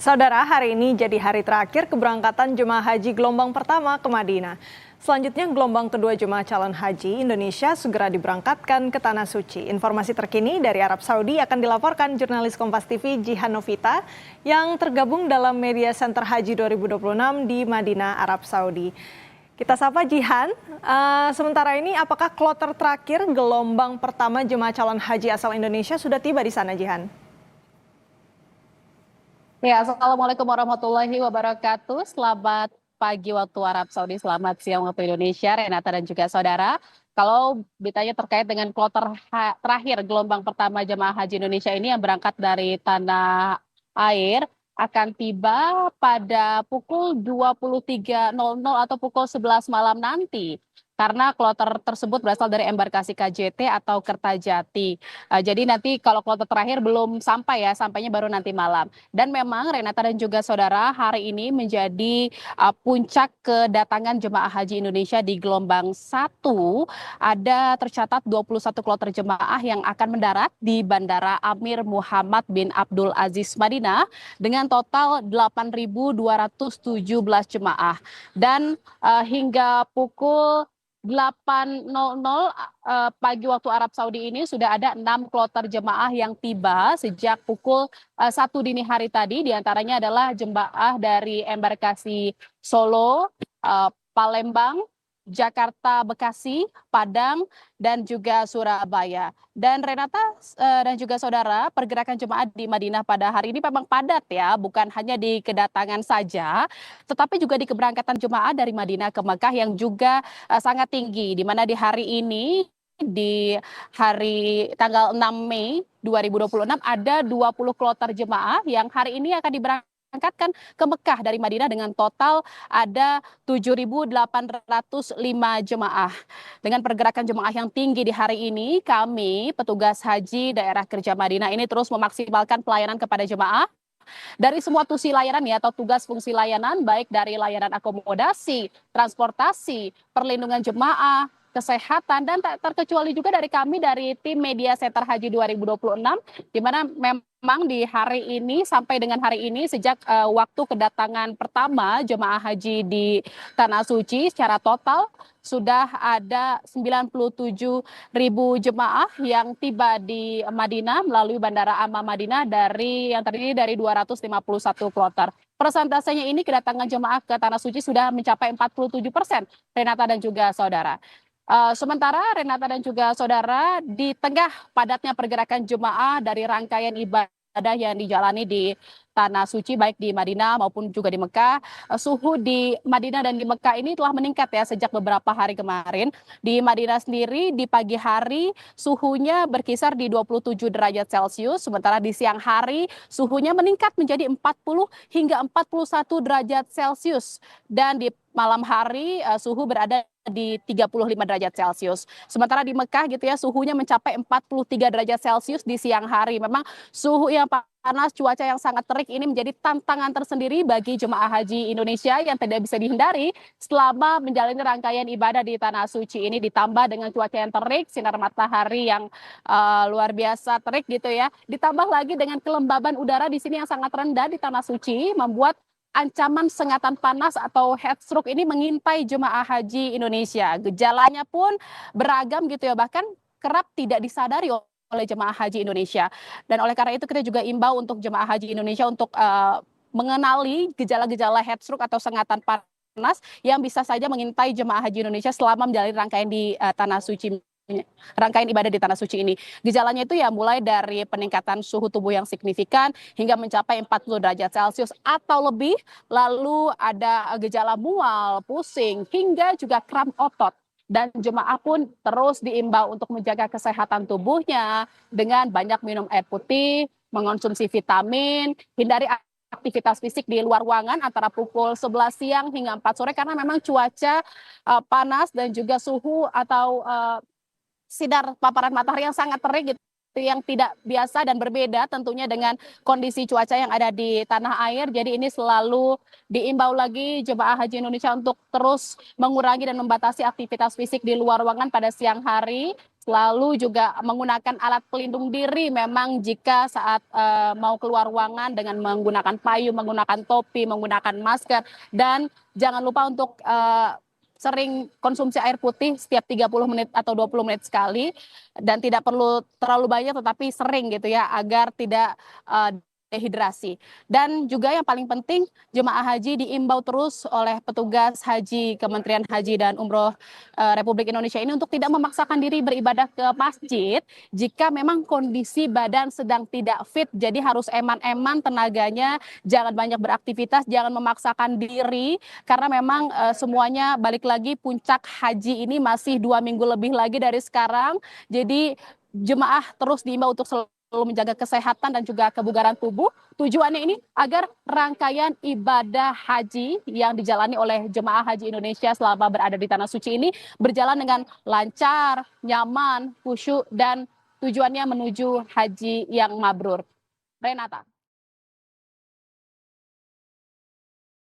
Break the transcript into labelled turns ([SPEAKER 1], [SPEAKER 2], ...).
[SPEAKER 1] Saudara, hari ini jadi hari terakhir keberangkatan jemaah haji gelombang pertama ke Madinah. Selanjutnya gelombang kedua jemaah calon haji Indonesia segera diberangkatkan ke Tanah Suci. Informasi terkini dari Arab Saudi akan dilaporkan jurnalis Kompas TV Jihan Novita yang tergabung dalam Media Center Haji 2026 di Madinah, Arab Saudi. Kita sapa Jihan, sementara ini apakah kloter terakhir gelombang pertama jemaah calon haji asal Indonesia sudah tiba di sana, Jihan?
[SPEAKER 2] Ya, Assalamualaikum warahmatullahi wabarakatuh. Selamat pagi waktu Arab Saudi, selamat siang waktu Indonesia, Renata dan juga saudara. Kalau ditanya terkait dengan kloter terakhir gelombang pertama jemaah haji Indonesia ini yang berangkat dari tanah air akan tiba pada pukul 23.00 atau pukul 11 malam nanti. Karena kloter tersebut berasal dari embarkasi KJT atau Kertajati. Jadi nanti kalau kloter terakhir belum sampai ya, sampainya baru nanti malam. Dan memang Renata dan juga saudara, hari ini menjadi puncak kedatangan jemaah haji Indonesia di gelombang 1. Ada tercatat 21 kloter jemaah yang akan mendarat di Bandara Amir Muhammad bin Abdul Aziz Madinah dengan total 8.217 jemaah. Dan hingga pukul 8.00 pagi waktu Arab Saudi ini sudah ada 6 kloter jemaah yang tiba sejak pukul 1 dini hari tadi. Di antaranya adalah jemaah dari embarkasi Solo, Palembang, Jakarta, Bekasi, Padang, dan juga Surabaya. Dan Renata dan juga saudara, pergerakan jemaah di Madinah pada hari ini memang padat ya, bukan hanya di kedatangan saja, tetapi juga di keberangkatan jemaah dari Madinah ke Mekah yang juga sangat tinggi, di mana di hari ini di hari tanggal 6 Mei 2026 ada 20 kloter jemaah yang hari ini akan diberangkatkan ke Mekah dari Madinah dengan total ada 7.805 jemaah. Dengan pergerakan jemaah yang tinggi di hari ini, kami petugas haji daerah kerja Madinah ini terus memaksimalkan pelayanan kepada jemaah dari semua tusi layanan ya atau tugas fungsi layanan baik dari layanan akomodasi, transportasi, perlindungan jemaah, kesehatan, dan tak terkecuali juga dari kami dari tim Media Center Haji 2026 di mana memang di hari ini sampai dengan hari ini sejak waktu kedatangan pertama jemaah haji di Tanah Suci secara total sudah ada 97.000 jemaah yang tiba di Madinah melalui Bandara Amma Madinah yang terdiri dari 251 kloter. Persentasenya ini kedatangan jemaah ke Tanah Suci sudah mencapai 47%, Renata dan juga saudara. Sementara Renata dan juga saudara, di tengah padatnya pergerakan jemaah dari rangkaian ibadah yang dijalani di Tanah Suci baik di Madinah maupun juga di Mekah, suhu di Madinah dan di Mekah ini telah meningkat ya sejak beberapa hari kemarin. Di Madinah sendiri di pagi hari suhunya berkisar di 27 derajat Celcius, sementara di siang hari suhunya meningkat menjadi 40 hingga 41 derajat Celcius, dan di malam hari suhu berada di 35 derajat Celcius. Sementara di Mekah gitu ya suhunya mencapai 43 derajat Celcius di siang hari. Memang suhu yang panas, cuaca yang sangat terik ini menjadi tantangan tersendiri bagi jemaah haji Indonesia yang tidak bisa dihindari selama menjalani rangkaian ibadah di Tanah Suci ini, ditambah dengan cuaca yang terik, sinar matahari yang luar biasa terik gitu ya. Ditambah lagi dengan kelembaban udara di sini yang sangat rendah di Tanah Suci membuat ancaman sengatan panas atau heat stroke ini mengintai jemaah haji Indonesia. Gejalanya pun beragam gitu ya, bahkan kerap tidak disadari oleh jemaah haji Indonesia. Dan oleh karena itu kita juga imbau untuk jemaah haji Indonesia untuk mengenali gejala-gejala heat stroke atau sengatan panas yang bisa saja mengintai jemaah haji Indonesia selama menjalani rangkaian di Tanah Suci. Rangkaian ibadah di Tanah Suci ini. Gejalanya itu ya mulai dari peningkatan suhu tubuh yang signifikan hingga mencapai 40 derajat Celcius atau lebih, lalu ada gejala mual, pusing, hingga juga kram otot. Dan jemaah pun terus diimbau untuk menjaga kesehatan tubuhnya dengan banyak minum air putih, mengonsumsi vitamin, hindari aktivitas fisik di luar ruangan antara pukul 11 siang hingga 4 sore karena memang cuaca panas dan juga suhu atau sinar paparan matahari yang sangat terik gitu, yang tidak biasa dan berbeda tentunya dengan kondisi cuaca yang ada di tanah air. Jadi ini selalu diimbau lagi jemaah haji Indonesia untuk terus mengurangi dan membatasi aktivitas fisik di luar ruangan pada siang hari lalu juga menggunakan alat pelindung diri memang jika saat mau keluar ruangan dengan menggunakan payung, menggunakan topi, menggunakan masker, dan jangan lupa untuk sering konsumsi air putih setiap 30 menit atau 20 menit sekali, dan tidak perlu terlalu banyak tetapi sering gitu ya, agar tidak dehidrasi. Dan juga yang paling penting, jemaah haji diimbau terus oleh petugas haji Kementerian Haji dan Umroh Republik Indonesia ini untuk tidak memaksakan diri beribadah ke masjid jika memang kondisi badan sedang tidak fit. Jadi harus eman-eman tenaganya, jangan banyak beraktivitas, jangan memaksakan diri, karena memang semuanya balik lagi, puncak haji ini masih 2 minggu lebih lagi dari sekarang. Jadi jemaah terus diimbau untuk selalu menjaga kesehatan dan juga kebugaran tubuh. Tujuannya ini agar rangkaian ibadah haji yang dijalani oleh jemaah haji Indonesia selama berada di Tanah Suci ini berjalan dengan lancar, nyaman, khusyuk, dan tujuannya menuju haji yang mabrur. Renata.